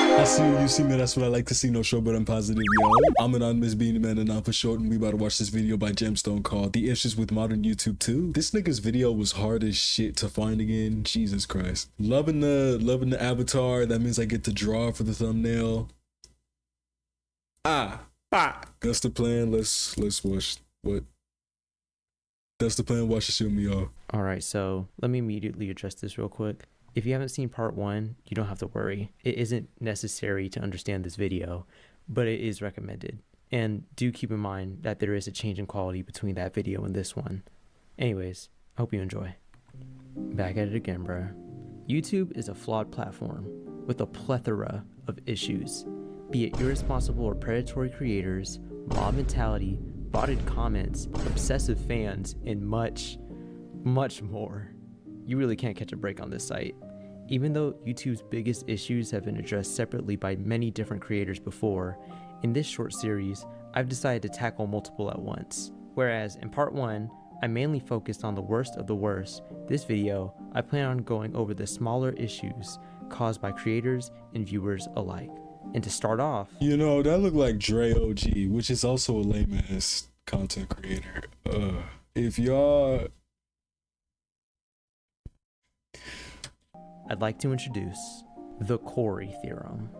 I see you see me, that's what I like to see, no show but I'm positive, yo. I'm Anonymous Beanie Man and I'm for short, and we about to watch this video by Gemstone called The Issues with Modern YouTube 2. This nigga's video was hard as shit to find again, Jesus Christ. Loving the avatar, that means I get to draw for the thumbnail. That's the plan, let's watch what? That's the plan, watch the show me off. Alright, so let me immediately address this real quick. If you haven't seen part 1, you don't have to worry. It isn't necessary to understand this video, but it is recommended. And do keep in mind that there is a change in quality between that video and this one. Anyways, I hope you enjoy. Back at it again, bruh. YouTube is a flawed platform with a plethora of issues, be it irresponsible or predatory creators, mob mentality, botted comments, obsessive fans, and much, much more. You really can't catch a break on this site. Even though YouTube's biggest issues have been addressed separately by many different creators before, in this short series, I've decided to tackle multiple at once. Whereas in part 1, I mainly focused on the worst of the worst, this video, I plan on going over the smaller issues caused by creators and viewers alike. And to start off, you know, that looked like Dre OG, which is also a lame ass content creator. If y'all... I'd like to introduce the Corey theorem.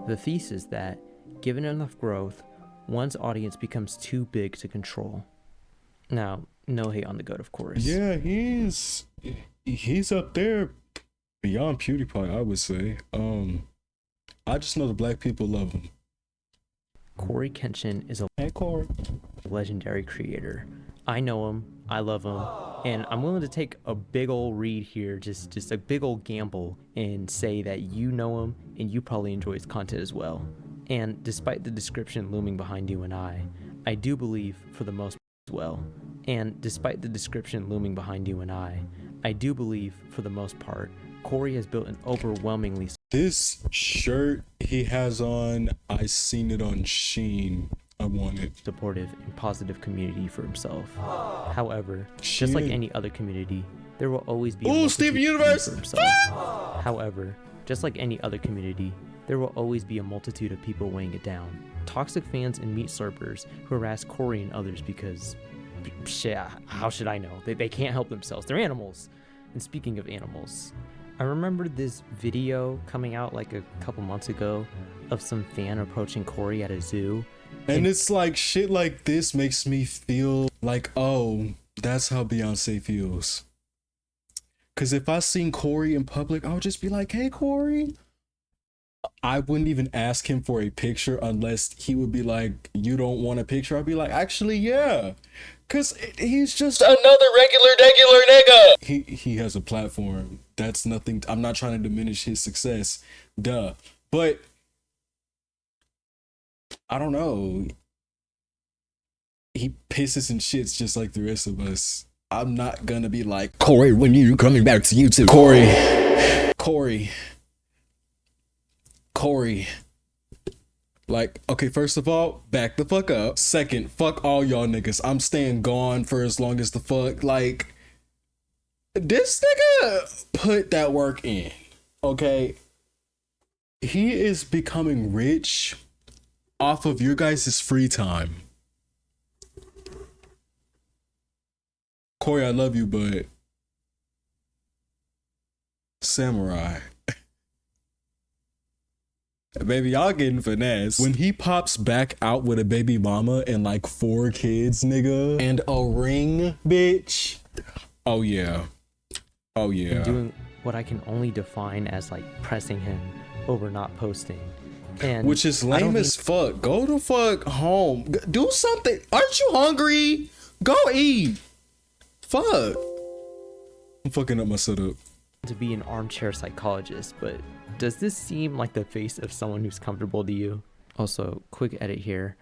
The thesis that, given enough growth, one's audience becomes too big to control. Now, no hate on the GOAT, of course. Yeah, he's up there beyond PewDiePie, I would say. I just know the black people love him. Corey Kenshin is a legendary creator. I know him, I love him, and I'm willing to take a big ol' read here, just a big ol' gamble, and say that you know him and you probably enjoy his content as well. And despite the description looming behind you and I do believe for the most part as well. And despite the description looming behind you and I do believe for the most part, Corey has built an overwhelmingly... This shirt he has on, I seen it on Shein. I want it. Supportive and positive community for himself. However, just like any other community, there will always be a Steven Universe for himself. However, just like any other community, there will always be a multitude of people weighing it down. Toxic fans and meat slurpers who harass Corey and others because, shit, how should I know? They can't help themselves. They're animals. And speaking of animals, I remember this video coming out like a couple months ago of some fan approaching Corey at a zoo. And it's like shit like this makes me feel like, oh, that's how Beyonce feels. Cause if I seen Corey in public, I would just be like, hey Corey. I wouldn't even ask him for a picture unless he would be like, you don't want a picture? I'd be like, actually, yeah. Cause he's just another regular nigga. He has a platform. That's nothing. I'm not trying to diminish his success. Duh. But I don't know. He pisses and shits just like the rest of us. I'm not gonna be like, Corey, when are you coming back to YouTube? Corey. Like, okay, first of all, back the fuck up. Second, fuck all y'all niggas. I'm staying gone for as long as the fuck. Like, this nigga put that work in, okay? He is becoming rich off of your guys' free time. Corey, I love you, but samurai. Baby, y'all getting finesse. When he pops back out with a baby mama and like 4 kids, nigga, and a ring, bitch. Oh yeah. Oh yeah. And doing what I can only define as like pressing him over not posting. And which is lame as fuck. Go to fuck home. Do something. Aren't you hungry? Go eat. Fuck. I'm fucking up my setup. To be an armchair psychologist, but does this seem like the face of someone who's comfortable to you? Also, quick edit here.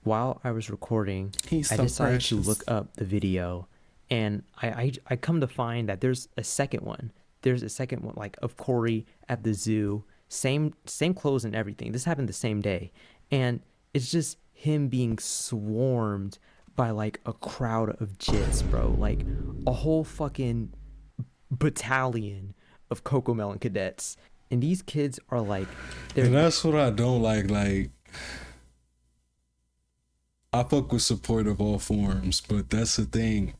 While I was recording, I decided to look up the video, and I come to find that there's a second one. There's a second one, like, of Corey at the zoo. Same clothes and everything. This happened the same day. And it's just him being swarmed by, like, a crowd of jits, bro. Like, a whole fucking battalion of Cocomelon cadets. And these kids are like, and that's what I don't like. Like, I fuck with support of all forms, but that's the thing.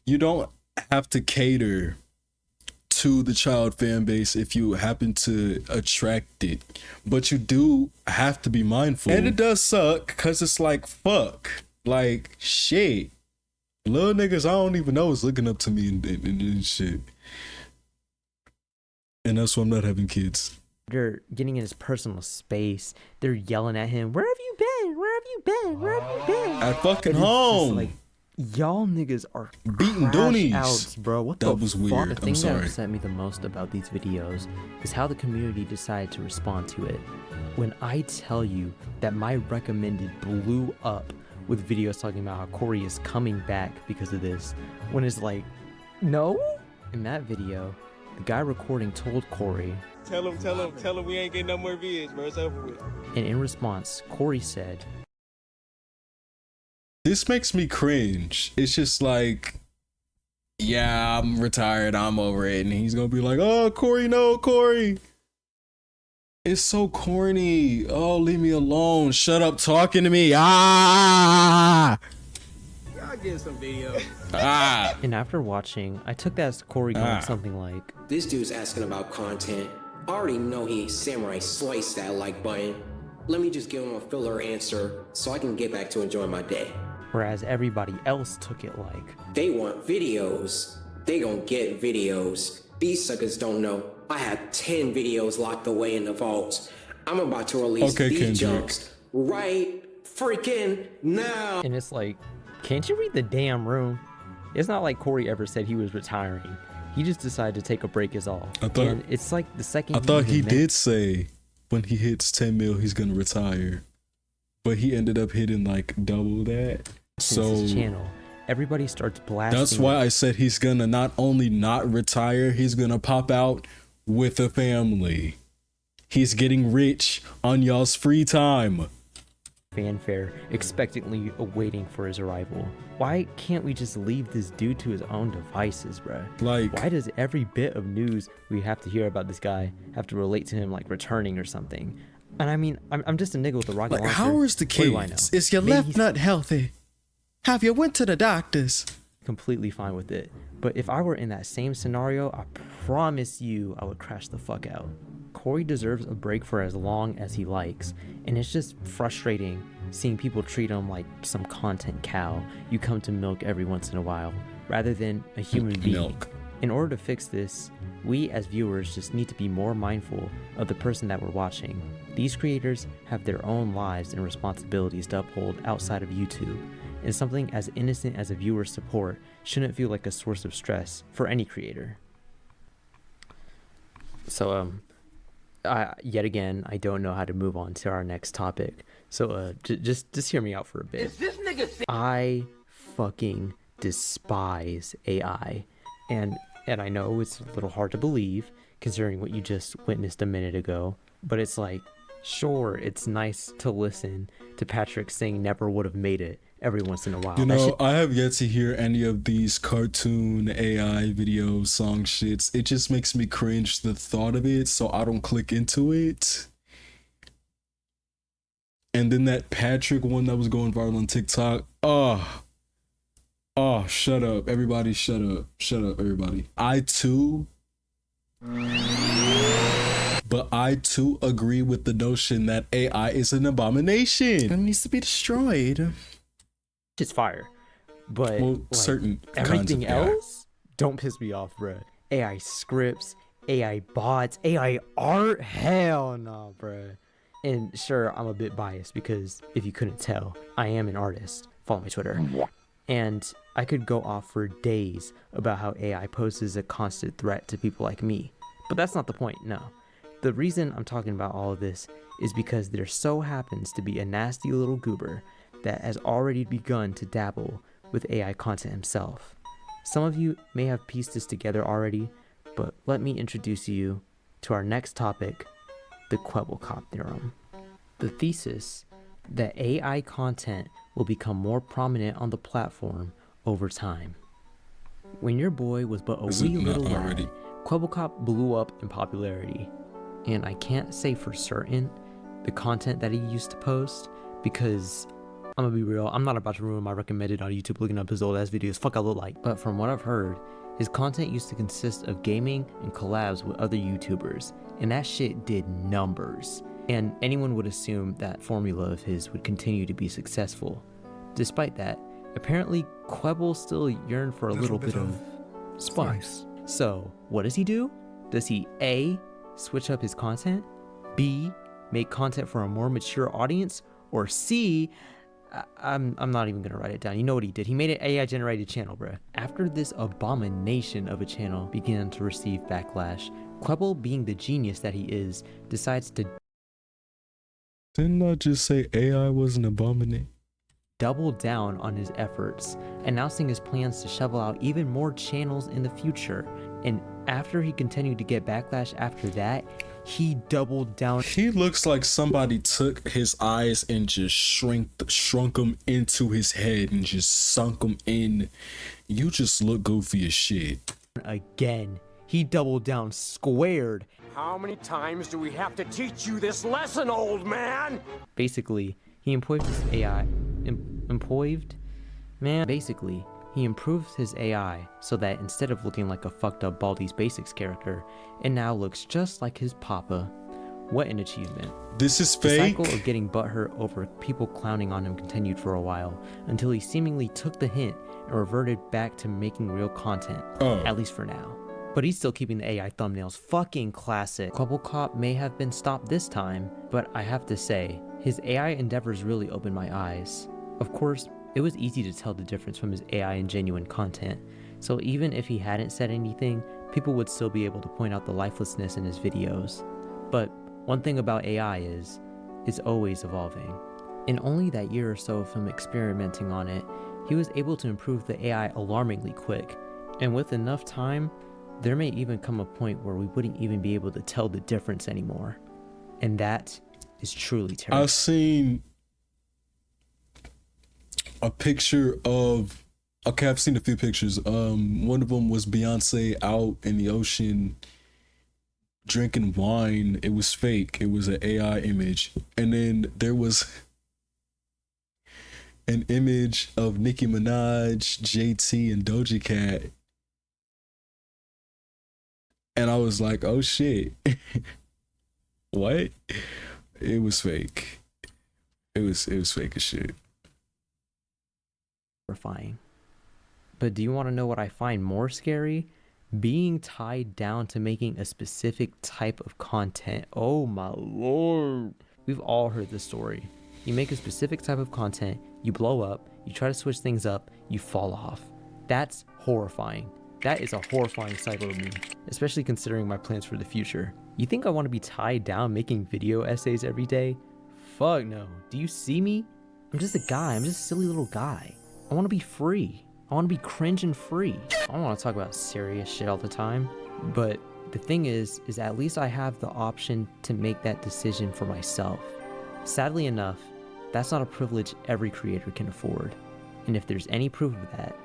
You don't have to cater to the child fan base if you happen to attract it, but you do have to be mindful. And it does suck because it's like, fuck, like, shit. Little niggas I don't even know is looking up to me and shit. And that's why I'm not having kids. They're getting in his personal space. They're yelling at him. Where have you been? Where have you been? Where have you been? At fucking home. Like, y'all niggas are beating doonies, outs, bro. What that was weird. The thing that upset me the most about these videos is how the community decided to respond to it. When I tell you that my recommended blew up with videos talking about how Corey is coming back because of this, when it's like, no? In that video, the guy recording told Corey, Tell him we ain't getting no more vids, bro. It's over with. And in response, Corey said, this makes me cringe. It's just like, yeah, I'm retired, I'm over it. And he's gonna be like, oh, Corey, no, Corey. It's so corny. Oh, leave me alone. Shut up talking to me. Ah! Y'all get some videos. Ah! And after watching, I took that as Corey going something like, this dude's asking about content. I already know he samurai sliced that like button. Let me just give him a filler answer so I can get back to enjoying my day. Whereas everybody else took it like, they want videos. They gon' get videos. These suckers don't know. I have 10 videos locked away in the vault. I'm about to release these jumps right freaking now. And it's like, can't you read the damn room? It's not like Corey ever said he was retiring. He just decided to take a break is all. And it's like the second I thought he did say when he hits 10 mil, he's gonna retire. But he ended up hitting like double that. So his channel, everybody starts blasting. That's why I said he's gonna not only not retire, he's gonna pop out with a family. He's getting rich on y'all's free time. Fanfare, expectantly awaiting for his arrival. Why can't we just leave this dude to his own devices, bruh? Like, why does every bit of news we have to hear about this guy have to relate to him like returning or something? And I mean, I'm just a nigga with a rocket launcher. How is the kids? Is your left nut healthy? Have you went to the doctors? Completely fine with it. But if I were in that same scenario, I promise you I would crash the fuck out. Corey deserves a break for as long as he likes, and it's just frustrating seeing people treat him like some content cow you come to milk every once in a while, rather than a human being. In order to fix this, we as viewers just need to be more mindful of the person that we're watching. These creators have their own lives and responsibilities to uphold outside of YouTube, and something as innocent as a viewer's support shouldn't feel like a source of stress for any creator. So, yet again, I don't know how to move on to our next topic. So, just hear me out for a bit. Is this nigga I fucking despise AI, and I know it's a little hard to believe considering what you just witnessed a minute ago. But it's like, sure, it's nice to listen to Patrick sing "Never Would Have Made It" every once in a while. You know, I have yet to hear any of these cartoon AI video song shits. It just makes me cringe the thought of it, so I don't click into it. And then that Patrick one that was going viral on TikTok. Oh, shut up. Everybody shut up. Shut up, everybody. I too agree with the notion that AI is an abomination. It needs to be destroyed. It's fire, but well, like, certain everything else don't piss me off, bruh. AI scripts, AI bots, AI art, hell no, bruh. And sure, I'm a bit biased because if you couldn't tell, I am an artist. Follow my Twitter. And I could go off for days about how AI poses a constant threat to people like me. But that's not the point, no. The reason I'm talking about all of this is because there so happens to be a nasty little goober that has already begun to dabble with AI content himself. Some of you may have pieced this together already, but let me introduce you to our next topic, the Kwebbelkop theorem. The thesis that AI content will become more prominent on the platform over time. When your boy was but a wee little lad, Kwebbelkop blew up in popularity. And I can't say for certain the content that he used to post, because I'm gonna be real, I'm not about to ruin my recommended on YouTube looking up his old ass videos. Fuck I look like. But from what I've heard, his content used to consist of gaming and collabs with other YouTubers, and that shit did numbers. And anyone would assume that formula of his would continue to be successful. Despite that, apparently Quibble still yearned for a little bit of spice. So what does he do? Does he A, switch up his content, B, make content for a more mature audience, or C, I'm not even gonna write it down. You know what he did? He made an AI generated channel, bruh. After this abomination of a channel began to receive backlash, Quibble, being the genius that he is, decides to Didn't I just say AI was an abomination? double down on his efforts, announcing his plans to shovel out even more channels in the future. And after he continued to get backlash after that, he doubled down. He looks like somebody took his eyes and just shrunk them into his head and just sunk them in. You just look goofy as shit. Again, he doubled down squared. How many times do we have to teach you this lesson, old man? Basically, he employed his AI. Basically, he improved his AI so that instead of looking like a fucked up Baldi's Basics character, it now looks just like his papa. What an achievement. This is The fake. cycle of getting butthurt over people clowning on him continued for a while, until he seemingly took the hint and reverted back to making real content, at least for now. But he's still keeping the AI thumbnails fucking classic. Quibble Cop may have been stopped this time, but I have to say, his AI endeavors really opened my eyes. Of course, it was easy to tell the difference from his AI and genuine content, so even if he hadn't said anything, people would still be able to point out the lifelessness in his videos. But one thing about AI is, it's always evolving. In only that year or so of him experimenting on it, he was able to improve the AI alarmingly quick, and with enough time, there may even come a point where we wouldn't even be able to tell the difference anymore. And that is truly terrible. I've seen a picture of, okay, I've seen a few pictures. One of them was Beyonce out in the ocean drinking wine. It was fake. It was an AI image. And then there was an image of Nicki Minaj, JT, and Doja Cat. And I was like, oh shit. What? It was fake. It was fake as shit. Terrifying. But do you want to know what I find more scary? Being tied down to making a specific type of content. Oh my lord. We've all heard this story. You make a specific type of content, you blow up, you try to switch things up, you fall off. That's horrifying. That is a horrifying cycle to me, especially considering my plans for the future. You think I want to be tied down making video essays every day? Fuck no. Do you see me? I'm just a guy. I'm just a silly little guy. I want to be free. I want to be cringe and free. I don't want to talk about serious shit all the time. But the thing is at least I have the option to make that decision for myself. Sadly enough, that's not a privilege every creator can afford. And if there's any proof of that,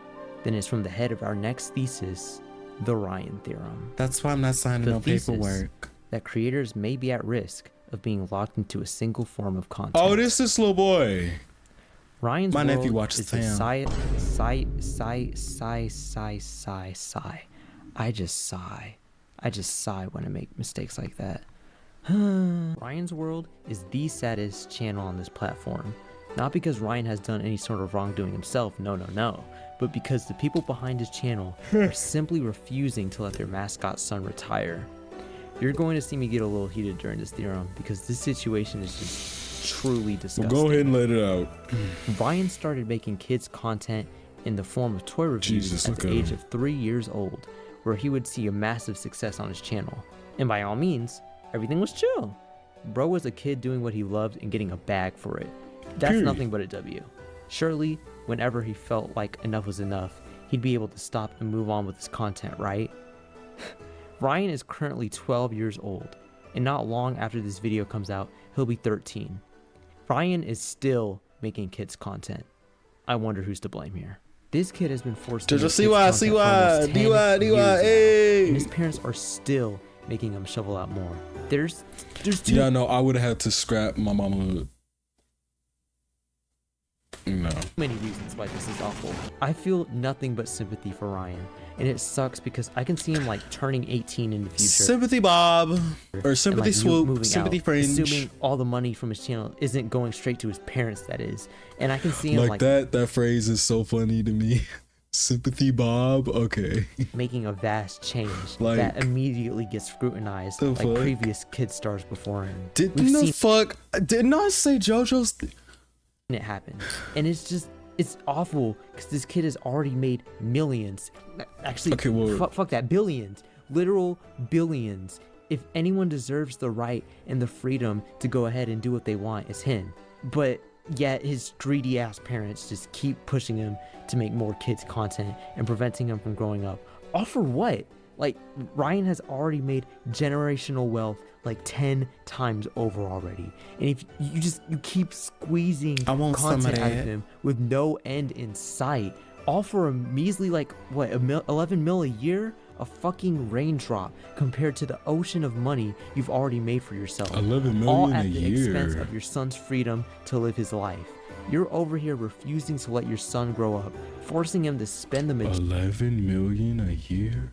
then it's from the head of our next thesis, the Ryan theorem. That's why I'm not signing no paperwork. That creators may be at risk of being locked into a single form of content. Oh, this is little boy. Ryan's My nephew world watches is a Tam. I just sigh when I make mistakes like that. Ryan's world is the saddest channel on this platform. Not because Ryan has done any sort of wrongdoing himself, no, but because the people behind his channel are simply refusing to let their mascot son retire. You're going to see me get a little heated during this theorem because this situation is just truly disgusting. Well, go ahead and let it out. Ryan started making kids content in the form of toy reviews at the age of 3 years old, where he would see a massive success on his channel. And by all means, everything was chill. Bro was a kid doing what he loved and getting a bag for it. That's nothing but a W. Surely, whenever he felt like enough was enough, he'd be able to stop and move on with his content, right? Ryan is currently 12 years old, and not long after this video comes out, he'll be 13. Ryan is still making kids content. I wonder who's to blame here. This kid has been forced to make kids content for almost 10 years now, and his parents are still making him shovel out more. There's too Yeah, no, I would have had to scrap my mama. No. many reasons why this is awful. I feel nothing but sympathy for Ryan, and it sucks because I can see him like turning 18 in the future. Sympathy Bob or and, sympathy like, swoop, moving sympathy out, fringe. assuming all the money from his channel isn't going straight to his parents, that is. And I can see him like that phrase is so funny to me. Sympathy Bob, okay. making a vast change Like, that immediately gets scrutinized the like fuck? previous kid stars before him. Didn't I say JoJo's? It happen, and it's awful because this kid has already made millions. Actually, Okay, well, fuck that, billions, literal billions. If anyone deserves the right and the freedom to go ahead and do what they want, it's him. But yet his greedy ass parents just keep pushing him to make more kids content and preventing him from growing up. All for what? Like, Ryan has already made generational wealth like 10 times over already. And if you keep squeezing content out of him with no end in sight, all for a measly, like, what, 11 mil a year? A fucking raindrop compared to the ocean of money you've already made for yourself. 11 million all at a the year. expense of your son's freedom to live his life. You're over here refusing to let your son grow up, forcing him to spend the 11 million a year?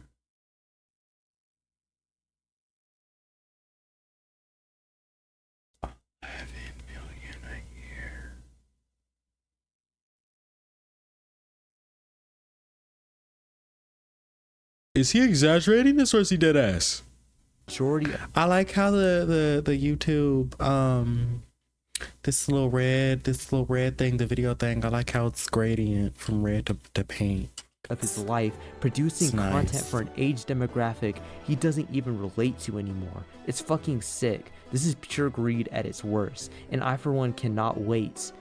Is he exaggerating this or is he dead ass? majority of I like how the YouTube this little red thing, the video thing, I like how it's gradient from red to pink. of his life producing It's nice. content for an age demographic he doesn't even relate to anymore. It's fucking sick. This is pure greed at its worst, and I for one cannot wait.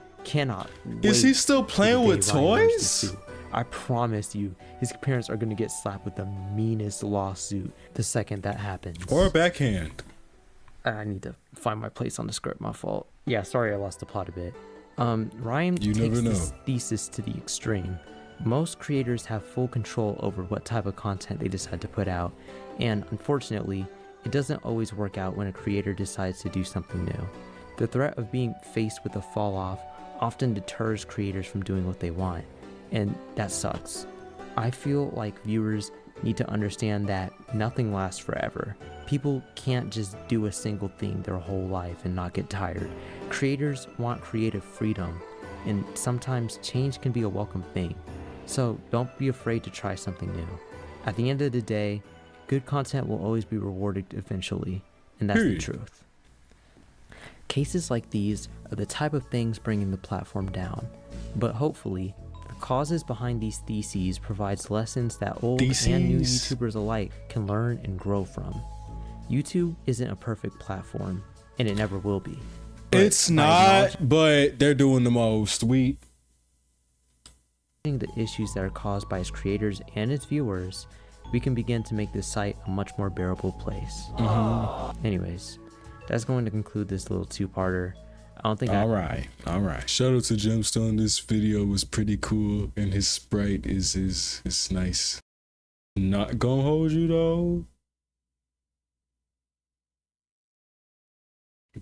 Is he still for the playing day with Ryan wears this toys? suit. I promise you, his parents are gonna get slapped with the meanest lawsuit the second that happens. Or a backhand? I need to find my place on the script, my fault. Yeah, sorry I lost the plot a bit. Ryan You takes never this know. thesis to the extreme. Most creators have full control over what type of content they decide to put out, and unfortunately, it doesn't always work out when a creator decides to do something new. The threat of being faced with a fall off often deters creators from doing what they want, and that sucks. I feel like viewers need to understand that nothing lasts forever. People can't just do a single thing their whole life and not get tired. Creators want creative freedom, and sometimes change can be a welcome thing. So don't be afraid to try something new. At the end of the day, good content will always be rewarded eventually, and that's the truth. Cases like these are the type of things bringing the platform down, but hopefully, the causes behind these theses provides lessons that old and new YouTubers alike can learn and grow from. YouTube isn't a perfect platform, and it never will be. But It's by not, but they're doing the most. acknowledging the issues that are caused by its creators and its viewers, we can begin to make this site a much more bearable place. Anyways, that's going to conclude this little two-parter. I don't think All right. Shout out to Gemstone. This video was pretty cool, and his sprite is nice. Not gonna hold you though.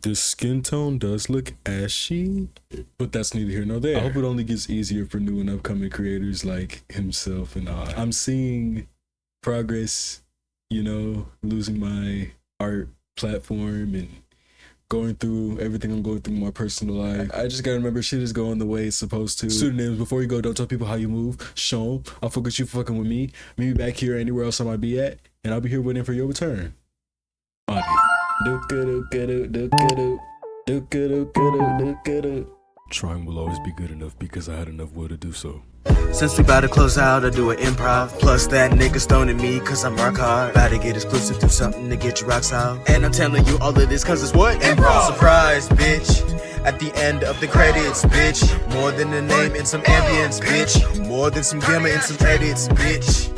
The skin tone does look ashy, but that's neither here nor there. I hope it only gets easier for new and upcoming creators like himself and I. I'm seeing progress, you know, losing my art platform and going through everything I'm going through in my personal life. I just gotta remember shit is going the way it's supposed to. Pseudonyms, before you go, don't tell people how you move. Shem, I'll focus you fucking with me. Meet me back here or anywhere else I might be at, and I'll be here waiting for your return. Body. Trying will always be good enough because I had enough will to do so. Since we bout to close out, I do an improv. Plus that nigga stoning me cause I'm rock hard. Bout to get exclusive, do something to get your rocks out. And I'm telling you all of this cause it's what? Improv. Surprise, bitch. At the end of the credits, bitch. More than a name and some ambience, bitch. More than some gamma and some edits, bitch.